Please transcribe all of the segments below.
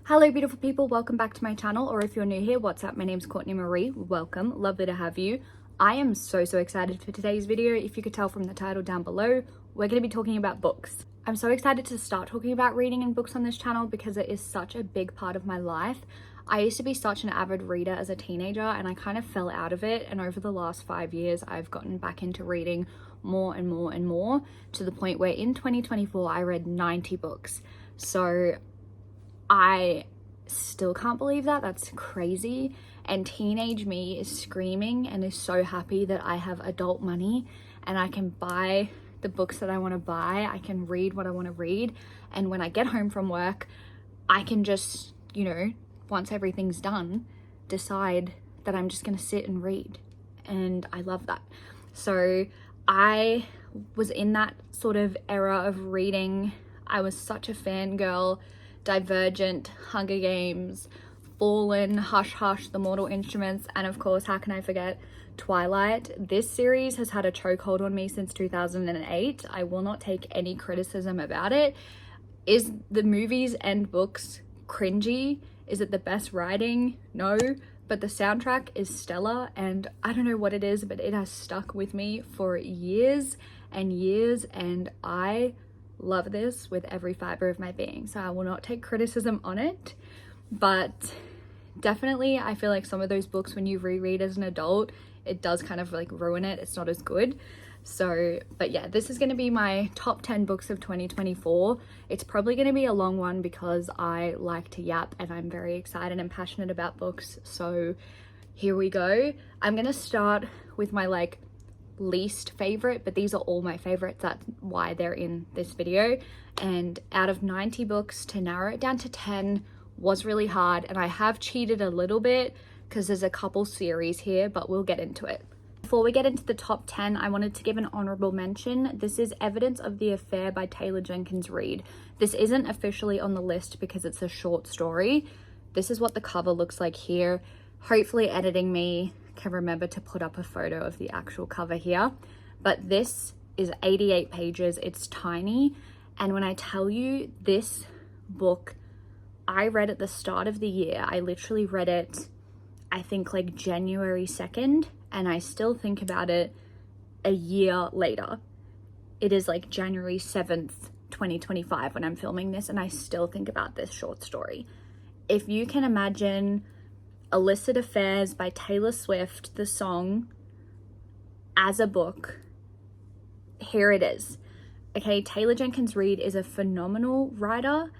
Hello beautiful people, welcome back to my channel, or if you're new here, what's up? My name's Courtney Marie. Welcome, lovely to have you. I am so excited for today's video. If you could tell from the title down below, we're going to be talking about books. I'm so excited to start talking about reading and books on this channel because it is such a big part of my life. I used to be such an avid reader as a teenager and I kind of fell out of it, and over the last 5 years I've gotten back into reading more and more to the point where in 2024 I read 90 books. So I still can't believe that. That's crazy. And teenage me is screaming and is so happy that I have adult money and I can buy the books that I want to buy. I can read what I want to read. And when I get home from work, I can just, once everything's done, decide that I'm just going to sit and read. And I love that. So I was in that sort of era of reading. I was such a fangirl. Divergent, Hunger Games, Fallen, Hush Hush, The Mortal Instruments, and of course, how can I forget Twilight? This series has had a chokehold on me since 2008. I will not take any criticism about it. Is the movies and books cringy? Is it the best writing? No, but the soundtrack is stellar, and I don't know what it is, but it has stuck with me for years and years, and I love this with every fiber of my being. So I will not take criticism on it, but definitely I feel like some of those books, when you reread as an adult, it does kind of like ruin it. It's not as good. So, but yeah, this is going to be my top 10 books of 2024. It's probably going to be a long one because I like to yap and I'm very excited and passionate about books. So here we go. I'm going to start with my least favorite, but these are all my favorites. That's why they're in this video. And out of 90 books, to narrow it down to 10 was really hard, and I have cheated a little bit because there's a couple series here, but we'll get into it. Before we get into the top 10, I wanted to give an honorable mention. This is Evidence of the Affair by Taylor Jenkins Reid. This isn't officially on the list because it's a short story. This is what the cover looks like here. Hopefully editing me can remember to put up a photo of the actual cover here, but this is 88 pages. It's tiny, and when I tell you, this book I read at the start of the year. I literally read it, I think January 2nd, and I still think about it a year later. It is January 7th 2025 when I'm filming this, and I still think about this short story. If you can imagine Illicit Affairs by Taylor Swift, the song, as a book, here it is. Okay, Taylor Jenkins Reid is a phenomenal writer.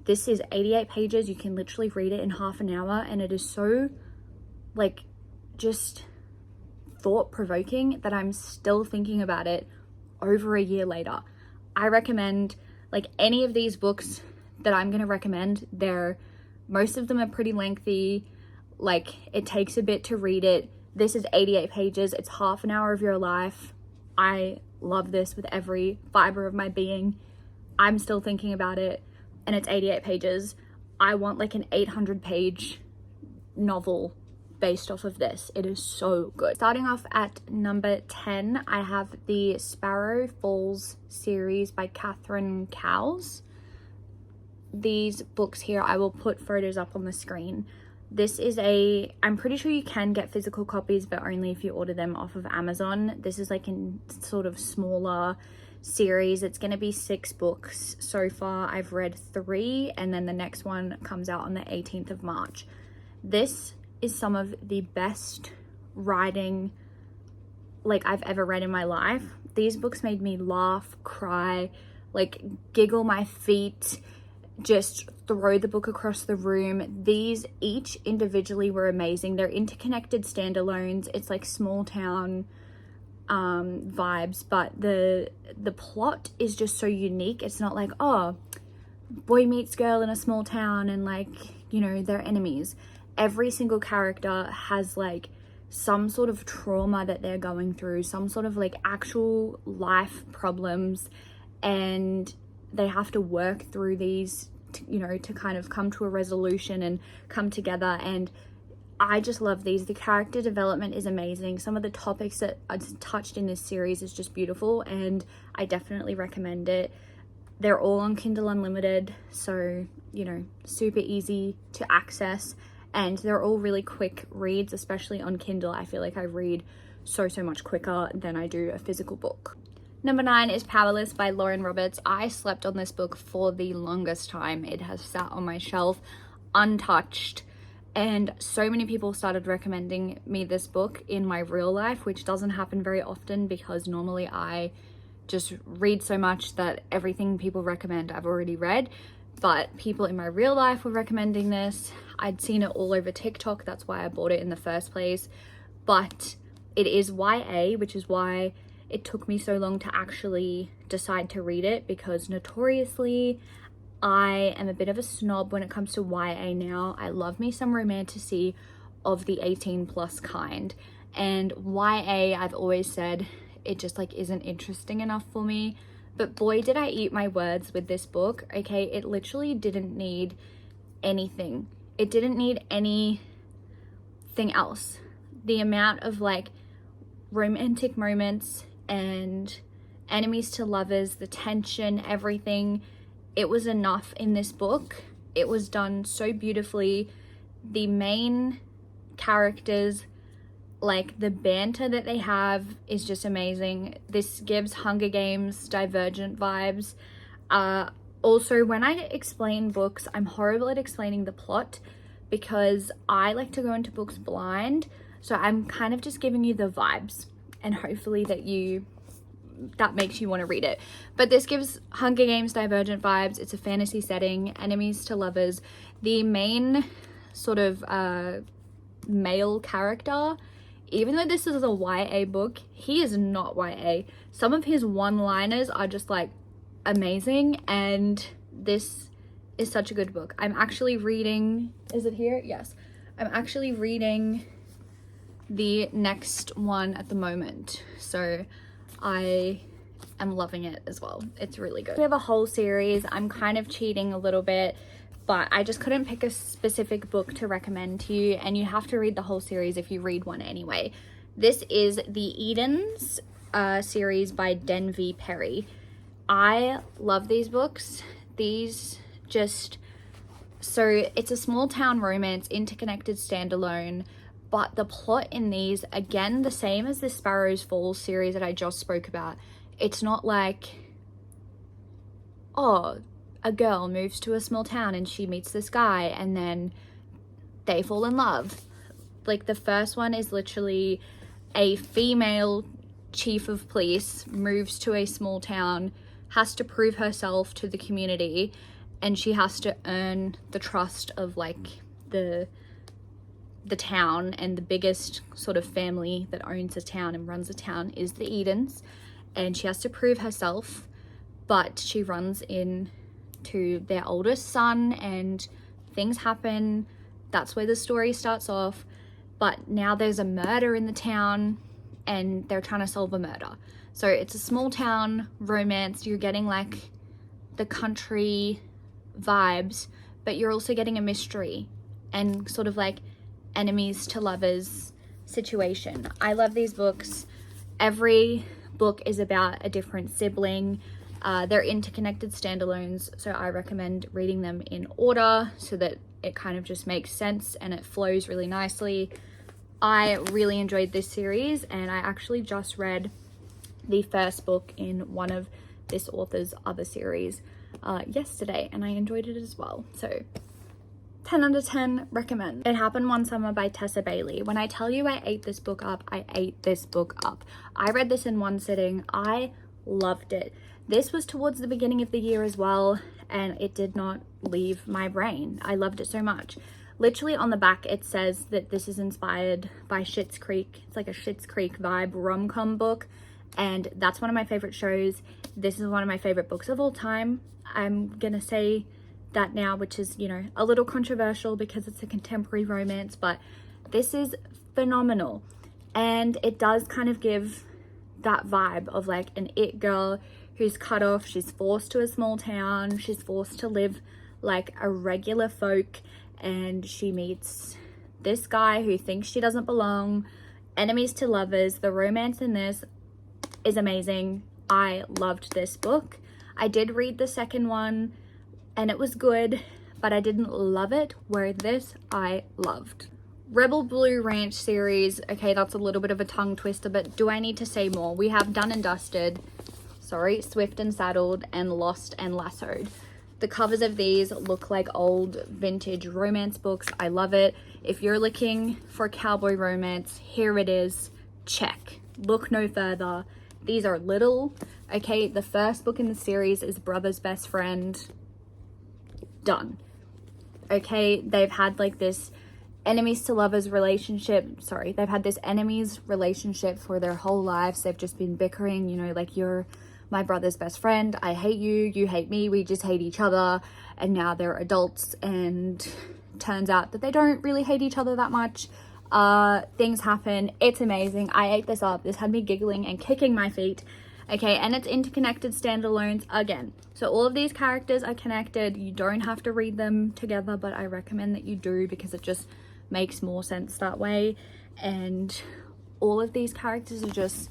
This is 88 pages. You can literally read it in half an hour, and it is so just thought-provoking that I'm still thinking about it over a year later. I recommend any of these books that I'm going to recommend. Most of them are pretty lengthy. It takes a bit to read it. This is 88 pages. It's half an hour of your life. I love this with every fiber of my being. I'm still thinking about it, and it's 88 pages. I want an 800-page novel based off of this. It is so good. Starting off at number 10, I have the Sparrow Falls series by Catherine Cowles. These books here, I will put photos up on the screen. This is I'm pretty sure you can get physical copies, but only if you order them off of Amazon. This is in sort of smaller series. It's going to be 6 books. So far, I've read 3, and then the next one comes out on the 18th of March. This is some of the best writing I've ever read in my life. These books made me laugh, cry, giggle my feet, just throw the book across the room. These each individually were amazing. They're interconnected standalones. It's small town vibes, but the plot is just so unique. It's not oh, boy meets girl in a small town and they're enemies. Every single character has some sort of trauma that they're going through, some sort of actual life problems, and they have to work through these to kind of come to a resolution and come together. And I just love these. The character development is amazing. Some of the topics that are touched in this series is just beautiful, and I definitely recommend it. They're all on Kindle Unlimited, so, you know, super easy to access, and they're all really quick reads, especially on Kindle. I feel like I read so much quicker than I do a physical book. Number 9 is Powerless by Lauren Roberts. I slept on this book for the longest time. It has sat on my shelf untouched, and so many people started recommending me this book in my real life, which doesn't happen very often because normally I just read so much that everything people recommend I've already read. But people in my real life were recommending this. I'd seen it all over TikTok, that's why I bought it in the first place. But it is YA, which is why it took me so long to actually decide to read it, because notoriously I am a bit of a snob when it comes to YA now. I love me some romantasy of the 18+ kind, and YA, I've always said, it just like isn't interesting enough for me. But boy, did I eat my words with this book. Okay, it literally didn't need anything. It didn't need anything else. The amount of like romantic moments and enemies to lovers, the tension, everything, it was enough in this book. It was done so beautifully. The main characters, like the banter that they have is just amazing. This gives Hunger Games, Divergent vibes. Also, when I explain books, I'm horrible at explaining the plot because I like to go into books blind. So I'm kind of just giving you the vibes, and hopefully that makes you want to read it. But this gives Hunger Games, Divergent vibes. It's a fantasy setting, enemies to lovers. The main sort of male character, even though this is a YA book, he is not YA. Some of his one-liners are just like amazing, and this is such a good book. I'm actually reading, is it here? Yes. I'm actually reading the next one at the moment, so I am loving it as well. It's really good. We have a whole series. I'm kind of cheating a little bit, but I just couldn't pick a specific book to recommend to you, and you have to read the whole series if you read one anyway. This is the Edens series by Denvy Perry. I love these books. These just, so it's a small town romance, interconnected, standalone, but the plot in these, again, the same as the Sparrows Falls series that I just spoke about. It's not like, oh, a girl moves to a small town and she meets this guy and then they fall in love. Like, the first one is literally a female chief of police moves to a small town, has to prove herself to the community, and she has to earn the trust of like the town, and the biggest sort of family that owns a town and runs a town is the Edens, and she has to prove herself, but she runs into their oldest son and things happen. That's where the story starts off. But now there's a murder in the town and they're trying to solve a murder. So it's a small town romance. You're getting like the country vibes, but you're also getting a mystery and sort of like enemies to lovers situation. I love these books. Every book is about a different sibling. They're interconnected standalones, so I recommend reading them in order so that it kind of just makes sense and it flows really nicely. I really enjoyed this series, and I actually just read the first book in one of this author's other series yesterday, and I enjoyed it as well. So 10 out of 10 recommend. It Happened One Summer by Tessa Bailey. When I tell you I ate this book up, I ate this book up. I read this in one sitting. I loved it. This was towards the beginning of the year as well, and it did not leave my brain. I loved it so much. Literally on the back it says that this is inspired by Schitt's Creek. It's like a Schitt's Creek vibe rom-com book, and that's one of my favorite shows. This is one of my favorite books of all time. I'm gonna say that now, which is, you know, a little controversial because it's a contemporary romance, but this is phenomenal. And it does kind of give that vibe of like an it girl who's cut off. She's forced to a small town. She's forced to live like a regular folk, and she meets this guy who thinks she doesn't belong. Enemies to lovers. The romance in this is amazing. I loved this book. I did read the second one and it was good, but I didn't love it, where this I loved. Rebel Blue Ranch series, okay, that's a little bit of a tongue twister, but do I need to say more? We have Done and Dusted, sorry, Swift and Saddled, and Lost and Lassoed. The covers of these look like old vintage romance books. I love it. If you're looking for cowboy romance, here it is. Check. Look no further. These are little. Okay, the first book in the series is Brother's Best Friend. Done. Okay, they've had like this enemies to lovers relationship. Sorry, they've had this enemies relationship for their whole lives. They've just been bickering, you know, like, you're my brother's best friend, I hate you, you hate me, we just hate each other. And now they're adults and turns out that they don't really hate each other that much. Things happen. It's amazing. I ate this up. This had me giggling and kicking my feet. Okay, and it's interconnected standalones again. So all of these characters are connected. You don't have to read them together, but I recommend that you do because it just makes more sense that way. And all of these characters are just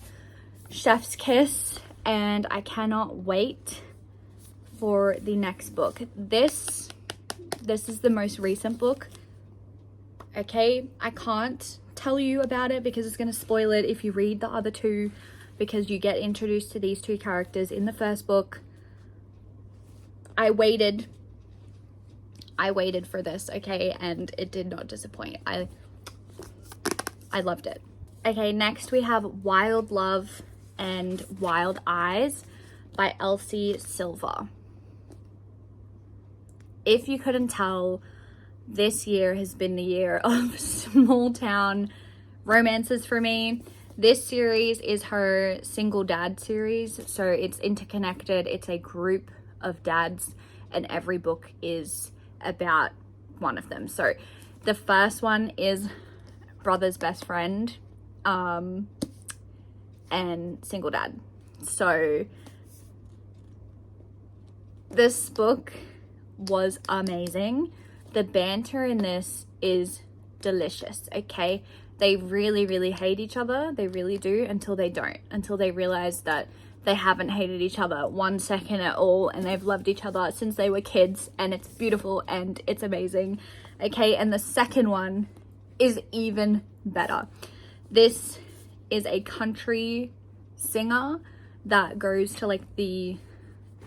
chef's kiss, and I cannot wait for the next book. This is the most recent book. Okay, I can't tell you about it because it's going to spoil it if you read the other two, because you get introduced to these two characters in the first book. I waited for this, okay, and it did not disappoint. I loved it. Okay, next we have Wild Love and Wild Eyes by Elsie Silver. If you couldn't tell, this year has been the year of small town romances for me. This series is her single dad series, so it's interconnected. It's a group of dads, and every book is about one of them. So the first one is Brother's Best Friend, and Single Dad. So this book was amazing. The banter in this is delicious, okay? They really, really hate each other. They really do, until they don't. Until they realize that they haven't hated each other 1 second at all, and they've loved each other since they were kids, and it's beautiful and it's amazing. Okay, and the second one is even better. This is a country singer that goes to like the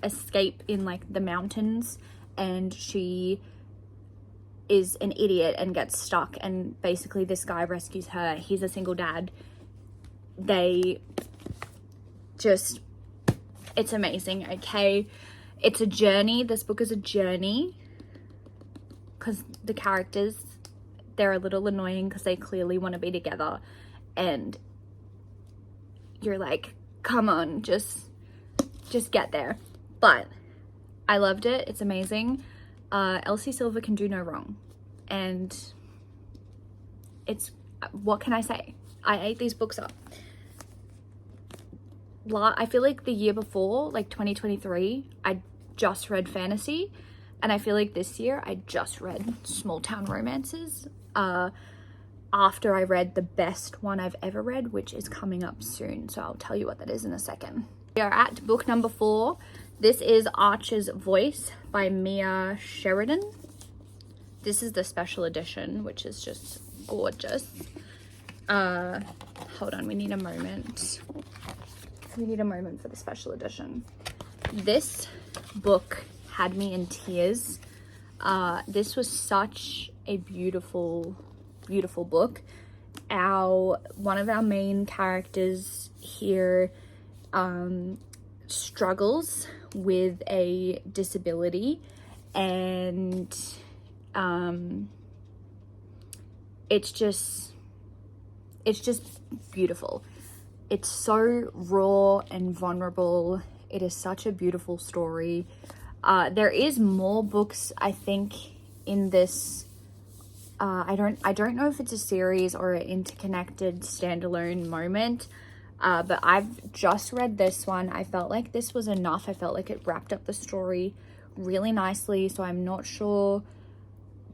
escape in like the mountains, and she is an idiot and gets stuck, and basically this guy rescues her. He's a single dad. They just, it's amazing. Okay, it's a journey. This book is a journey because the characters, they're a little annoying because they clearly want to be together, and you're like, come on, just get there. But I loved it. It's amazing. Elsie Silver can do no wrong, and it's, what can I say? I ate these books up. I feel like the year before, like 2023, I just read fantasy, and I feel like this year I just read small town romances, after I read the best one I've ever read, which is coming up soon, so I'll tell you what that is in a second. We are at book number 4. This is Archer's Voice by Mia Sheridan. This is the special edition, which is just gorgeous. Hold on, we need a moment. We need a moment for the special edition. This book had me in tears. This was such a beautiful, beautiful book. One of our main characters here struggles with a disability, and it's just beautiful. It's so raw and vulnerable. It is such a beautiful story. There is more books, I think, in this. I don't know if it's a series or an interconnected standalone moment. But I've just read this one. I felt like this was enough. I felt like it wrapped up the story really nicely. So I'm not sure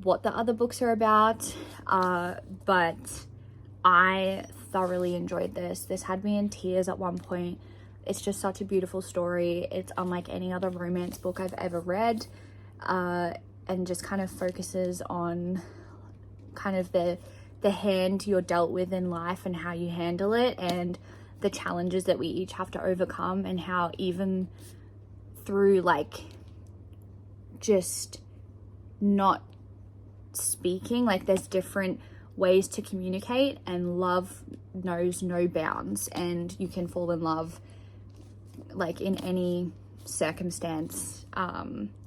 what the other books are about. But I thoroughly enjoyed this. This had me in tears at one point. It's just such a beautiful story. It's unlike any other romance book I've ever read, and just kind of focuses on kind of the hand you're dealt with in life and how you handle it, and the challenges that we each have to overcome, and how even through like just not speaking, like there's different ways to communicate, and love knows no bounds, and you can fall in love like in any circumstance.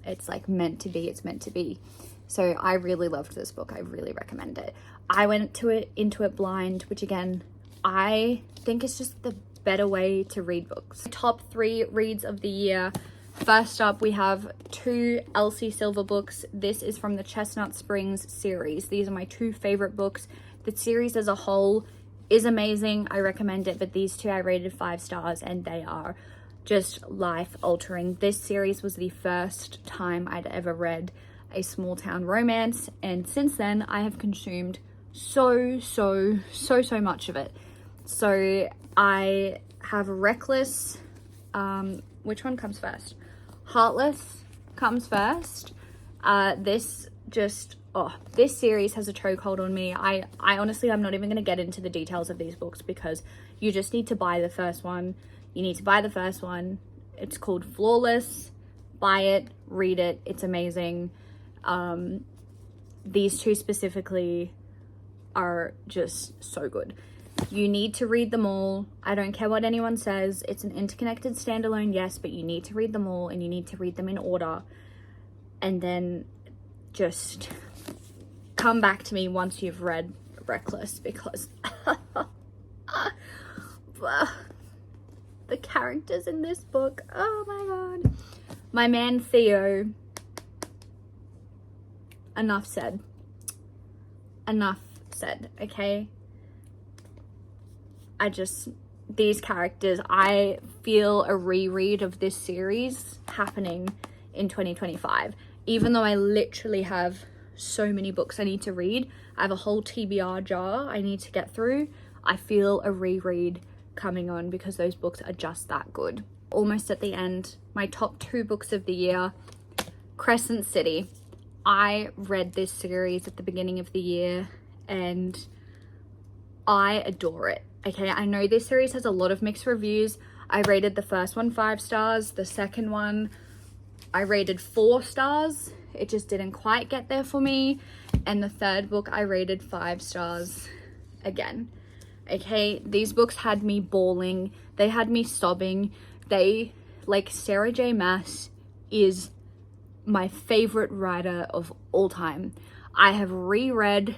It's like meant to be, it's meant to be. So I really loved this book. I really recommend it. I went into it blind, which again, I think is just the better way to read books. Top 3 reads of the year. First up, we have 2 Elsie Silver books. This is from the Chestnut Springs series. These are my 2 favorite books. The series as a whole is amazing. I recommend it, but these 2 I rated 5 stars, and they are just life altering. This series was the first time I'd ever read a small town romance, and since then I have consumed so much of it. So I have Reckless, which one comes first? Heartless comes first. This series has a chokehold on me. I honestly, I'm not even going to get into the details of these books, because you just need to buy the first one. You need to buy the first one. It's called Flawless. Buy it, read it. It's amazing. These 2 specifically are just so good. You need to read them all. I don't care what anyone says. It's an interconnected standalone, yes, but you need to read them all, and you need to read them in order. And then just come back to me once you've read Reckless, because the characters in this book, oh my god. My man Theo, enough said, okay? These characters, I feel a reread of this series happening in 2025. Even though I literally have so many books I need to read, I have a whole TBR jar I need to get through, I feel a reread coming on, because those books are just that good. Almost at the end, my top 2 books of the year. Crescent City. I read this series at the beginning of the year, and I adore it. Okay, I know this series has a lot of mixed reviews. I rated the first one 5 stars. The second one, I rated 4 stars. It just didn't quite get there for me. And the third book, I rated 5 stars again. Okay, these books had me bawling. They had me sobbing. Sarah J. Maas is my favorite writer of all time. I have reread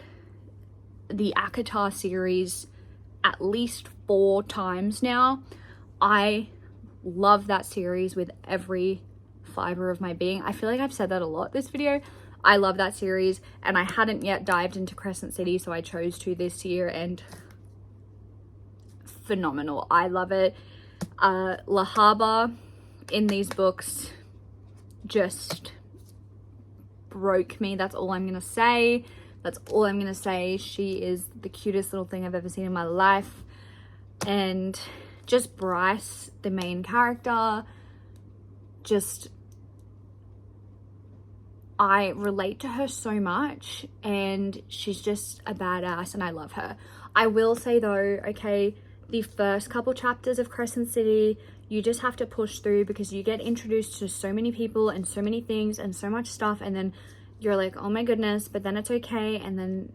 the ACOTAR series at least 4 times now. I love that series with every fiber of my being. I feel like I've said that a lot this video. I love that series, and I hadn't yet dived into Crescent City, so I chose to this year, and phenomenal. I love it. La Habra in these books just broke me. That's all I'm gonna say. That's all I'm gonna say. She is the cutest little thing I've ever seen in my life. And just Bryce, the main character, I relate to her so much, and she's just a badass, and I love her. I will say though, okay, the first couple chapters of Crescent City, you just have to push through, because you get introduced to so many people and so many things and so much stuff, and then you're like, oh my goodness, but then it's okay, and then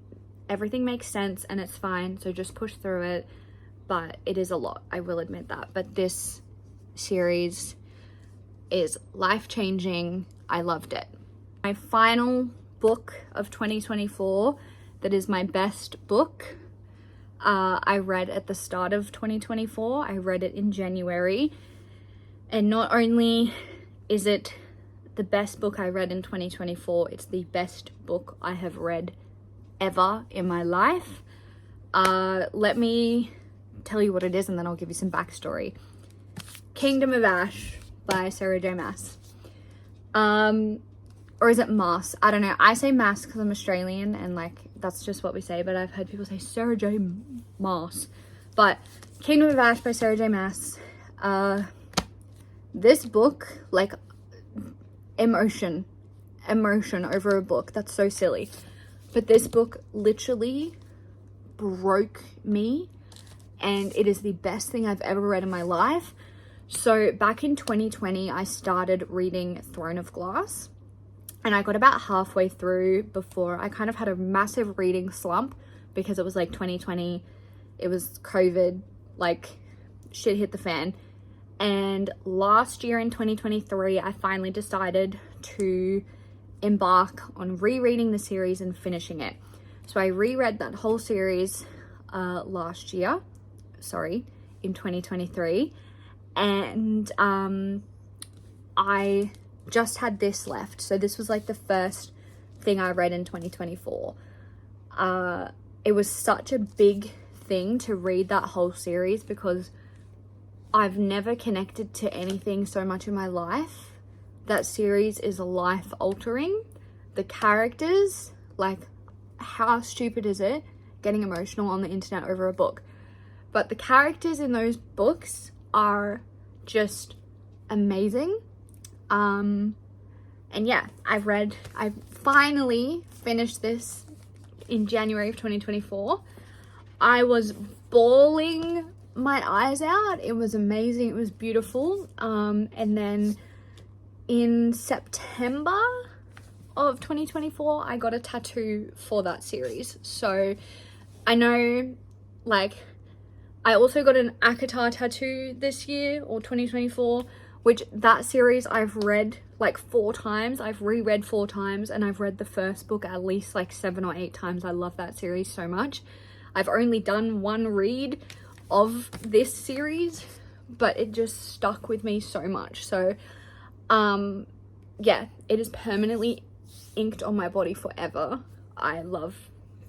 everything makes sense and it's fine, so just push through it. But it is a lot, I will admit that. But this series is life-changing. I loved it. My final book of 2024, that is my best book, I read at the start of 2024. I read it in January, and not only is it the best book I read in 2024, it's the best book I have read ever in my life. Let me tell you what it is, and then I'll give you some backstory. Kingdom of Ash by Sarah J. Maas. Or is it Maas? I don't know. I say Maas because I'm Australian, and like that's just what we say, but I've heard people say Sarah J. Maas. But Kingdom of Ash by Sarah J. Maas. This book, like, emotion over a book. That's so silly. But this book literally broke me, and it is the best thing I've ever read in my life. So back in 2020, I started reading Throne of Glass, and I got about halfway through before I kind of had a massive reading slump because it was like 2020, it was COVID, like shit hit the fan. And last year in 2023, I finally decided to embark on rereading the series and finishing it. So I reread that whole series last year, in 2023. And I just had this left. So this was like the first thing I read in 2024. It was such a big thing to read that whole series because I've never connected to anything so much in my life. That series is life altering. The characters, like, how stupid is it getting emotional on the internet over a book? But the characters in those books are just amazing. And yeah, I finally finished this in January of 2024. I was bawling my eyes out. It was amazing. It was beautiful. And then in September of 2024, I got a tattoo for that series. So I know, like, I also got an Akatar tattoo this year, or 2024, which that series I've read like 4 times. I've reread 4 times, and I've read the first book at least like 7 or 8 times. I love that series so much. I've only done 1 read of this series, but it just stuck with me so much. So yeah, it is permanently inked on my body forever. I love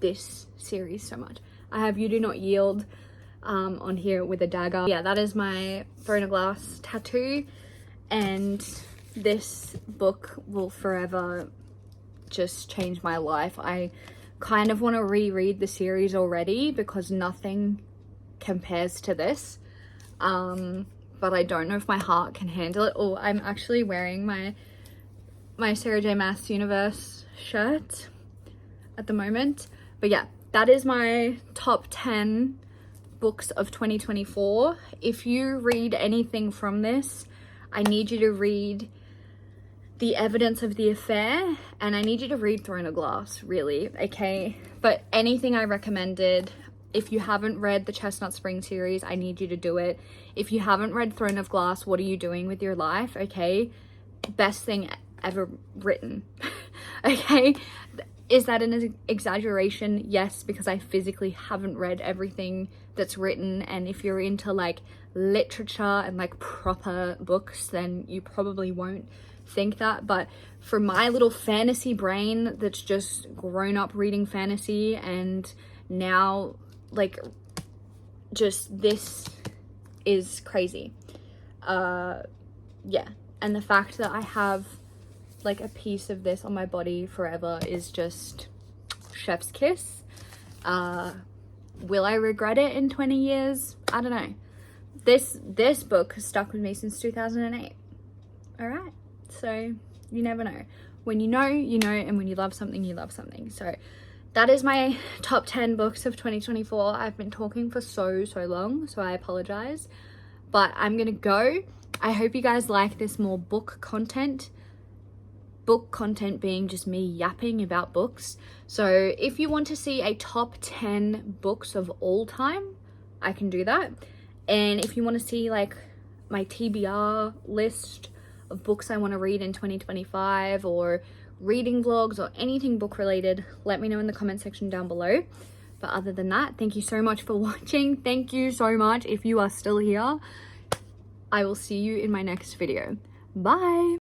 this series so much. I have You Do Not Yield on here with a dagger. Yeah, that is my Throne of Glass tattoo, and this book will forever just change my life. I kind of want to reread the series already because nothing compares to this, but I don't know if my heart can handle it. Oh, I'm actually wearing my Sarah J Maas Universe shirt at the moment. But yeah, that is my top 10 books of 2024. If you read anything from this, I need you to read The Evidence of the Affair, and I need you to read Throne of Glass, really, okay? But anything I recommended, if you haven't read the Chestnut Spring series, I need you to do it. If you haven't read Throne of Glass, what are you doing with your life, okay? Best thing ever written, okay? Is that an exaggeration? Yes, because I physically haven't read everything that's written, and if you're into like literature and like proper books, then you probably won't think that. But for my little fantasy brain that's just grown up reading fantasy, and now like just this is crazy. Yeah, and the fact that I have like a piece of this on my body forever is just chef's kiss. Will I regret it in 20 years? I don't know. This book has stuck with me since 2008. All right, so you never know. When you know, you know, and when you love something, you love something. So that is my top 10 books of 2024. I've been talking for so long, so I apologize, but I'm gonna go. I hope you guys like this more book content being just me yapping about books. So if you want to see a top 10 books of all time, I can do that. And if you want to see like my TBR list of books I want to read in 2025, or reading vlogs, or anything book related, let me know in the comment section down below. But other than that, thank you so much for watching. Thank you so much if you are still here. I will see you in my next video. Bye.